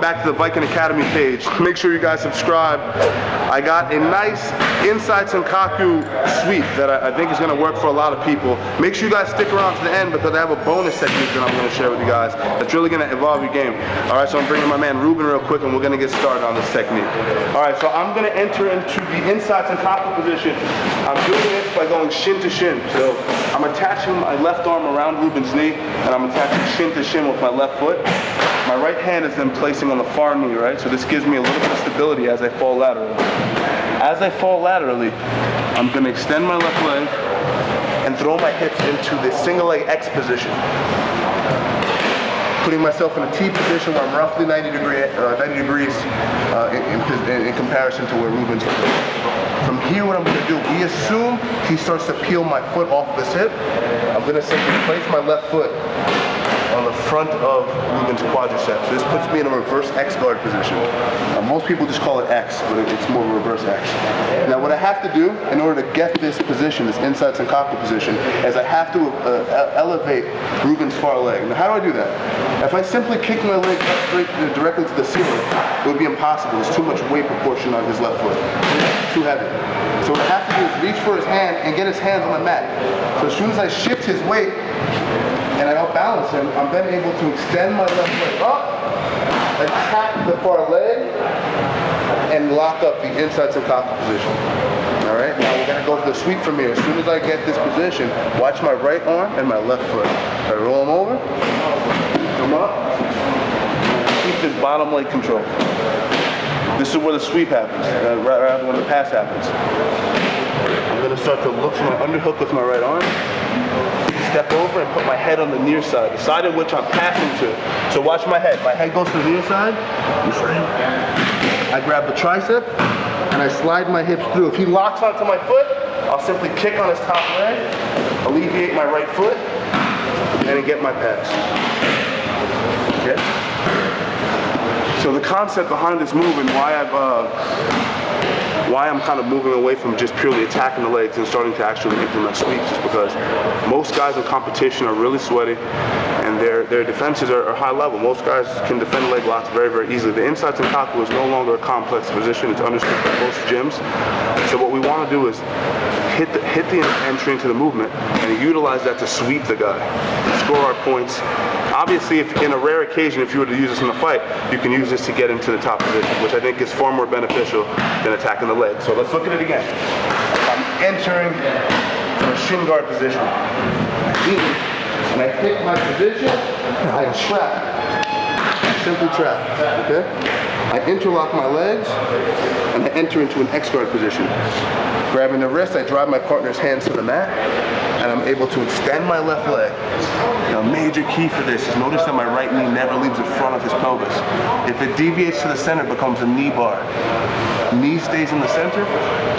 back to the Viking Academy page. Make sure you guys subscribe. I got a nice inside Sankaku sweep that I think is gonna work for a lot of people. Make sure you guys stick around to the end because I have a bonus technique that I'm gonna share with you guys that's really gonna evolve your game. All right, so I'm bringing my man Ruben real quick and we're gonna get started on this technique. All right, so I'm gonna enter into the inside Sankaku position. I'm doing this by going shin to shin. So I'm attaching my left arm around Ruben's knee and I'm attaching shin to shin with my left foot. My right hand is then placing on the far knee, right? So this gives me a little bit of stability as I fall laterally. As I fall laterally, I'm gonna extend my left leg and throw my hips into the single leg X position. Putting myself in a T position where I'm roughly 90 degrees in comparison to where Ruben's is. From here, what I'm gonna do, we assume he starts to peel my foot off this hip. I'm gonna simply place my left foot on the front of Ruben's quadriceps. So this puts me in a reverse X guard position. Most people just call it X, but it's more reverse X. Now what I have to do in order to get this position, this inside Sankaku position, is I have to elevate Ruben's far leg. Now how do I do that? If I simply kick my leg straight directly to the ceiling, it would be impossible. There's too much weight proportion on his left foot. It's too heavy. So what I have to do is reach for his hand and get his hands on the mat. So as soon as I shift his weight, and I outbalance him, I'm then able to extend my left leg up, attack the far leg, and lock up the inside Sankaku position. All right, now we're gonna go for the sweep from here. As soon as I get this position, watch my right arm and my left foot. I roll them over, come up, keep this bottom leg control. This is where the sweep happens, rather when the pass happens. I'm gonna start to look for my underhook with my right arm. Step over and put my head on the near side, the side in which I'm passing to. So watch my head. My head goes to the near side. I grab the tricep and I slide my hips through. If he locks onto my foot, I'll simply kick on his top leg, alleviate my right foot, and then get my pass. Okay? So the concept behind this move and why I'm kind of moving away from just purely attacking the legs and starting to actually implement sweeps is because most guys in competition are really sweaty and their defenses are high level. Most guys can defend leg locks very, very easily. The inside Sankaku is no longer a complex position. It's understood by most gyms. So what we want to do is hit the entry into the movement and utilize that to sweep the guy, score our points. Obviously, if in a rare occasion, if you were to use this in a fight, you can use this to get into the top position, which I think is far more beneficial than attacking the leg. So let's look at it again. I'm entering from a shin guard position. And I pick my position, I trap. Simply trap, okay? I interlock my legs, and I enter into an X guard position. Grabbing the wrist, I drive my partner's hands to the mat, and I'm able to extend my left leg. Now, a major key for this is notice that my right knee never leaves the front of his pelvis. If it deviates to the center, it becomes a knee bar. Knee stays in the center,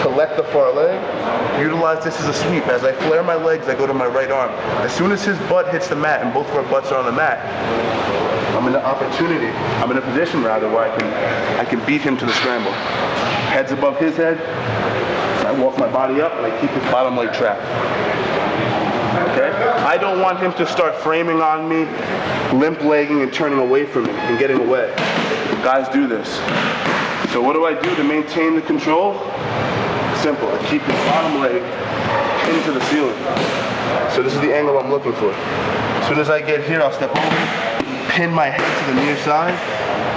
collect the far leg, utilize this as a sweep. As I flare my legs, I go to my right arm. As soon as his butt hits the mat, and both of our butts are on the mat, I'm in a position rather, where I can beat him to the scramble. Head's above his head, I walk my body up and I keep his bottom leg trapped. Okay? I don't want him to start framing on me, limp legging and turning away from me and getting away. Guys do this. So what do I do to maintain the control? Simple. I keep his bottom leg into the ceiling. So this is the angle I'm looking for. As soon as I get here, I'll step over, pin my head to the near side,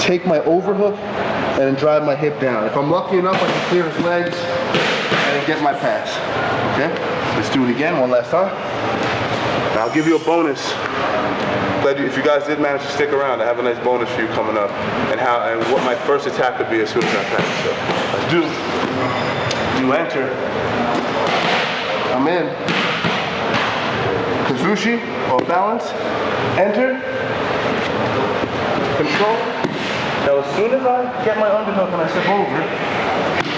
take my overhook, and then drive my hip down. If I'm lucky enough, I can clear his legs and get my pass. Okay? Let's do it again, one last time. Now I'll give you a bonus. If you guys did manage to stick around, I have a nice bonus for you coming up, and what my first attack would be as soon as I pass. So let's do enter. I'm in. Kazushi or balance. Enter. Control. Now as soon as I get my underhook and I step over,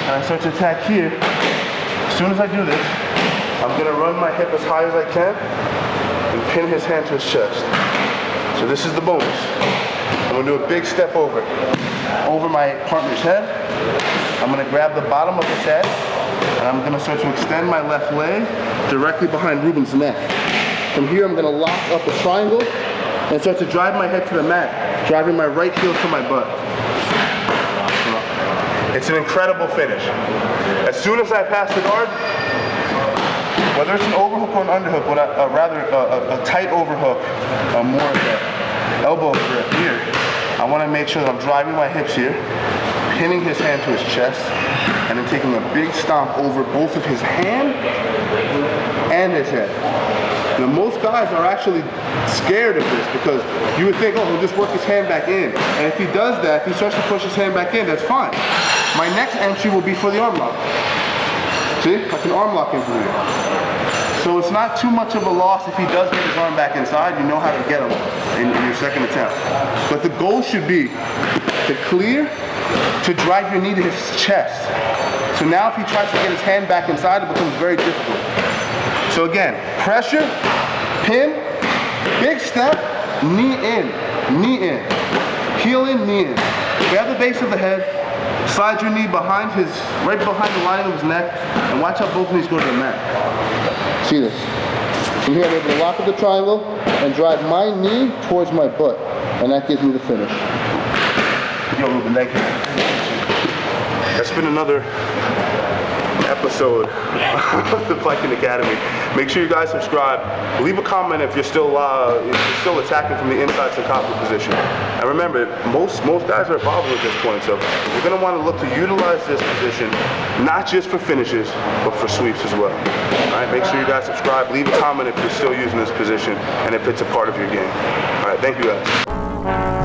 and I start to attack here, as soon as I do this, I'm gonna run my hip as high as I can and pin his hand to his chest. So this is the bonus. I'm gonna do a big step over my partner's head. I'm gonna grab the bottom of his head, and I'm gonna start to extend my left leg directly behind Ruben's neck. From here, I'm gonna lock up a triangle and start to drive my head to the mat, driving my right heel to my butt. It's an incredible finish. As soon as I pass the guard, whether it's an overhook or an underhook, but a tight overhook, more of the elbow grip here, I want to make sure that I'm driving my hips here, pinning his hand to his chest, and then taking a big stomp over both of his hand and his head. Now most guys are actually scared of this because you would think, oh, he'll just work his hand back in. And if he does that, if he starts to push his hand back in, that's fine. My next entry will be for the arm lock. See, I can arm lock him from here. So it's not too much of a loss if he does get his arm back inside. You know how to get him in your second attempt. But the goal should be to clear, to drive your knee to his chest. So now if he tries to get his hand back inside, it becomes very difficult. So again, pressure, pin, big step, knee in, heel in, knee in. Grab the base of the head, slide your knee behind right behind the lining of his neck, and watch how both knees go to the mat. See this? From here I'm able to lock up the triangle and drive my knee towards my butt, and that gives me the finish. Yo, Ruben, thank you. That's been another episode of the Viking Academy. Make sure you guys subscribe. Leave a comment if you're still attacking from the inside Sankaku position. And remember, most guys are evolving at this point, so you're going to want to look to utilize this position not just for finishes, but for sweeps as well. All right, make sure you guys subscribe. Leave a comment if you're still using this position and if it's a part of your game. All right, thank you guys.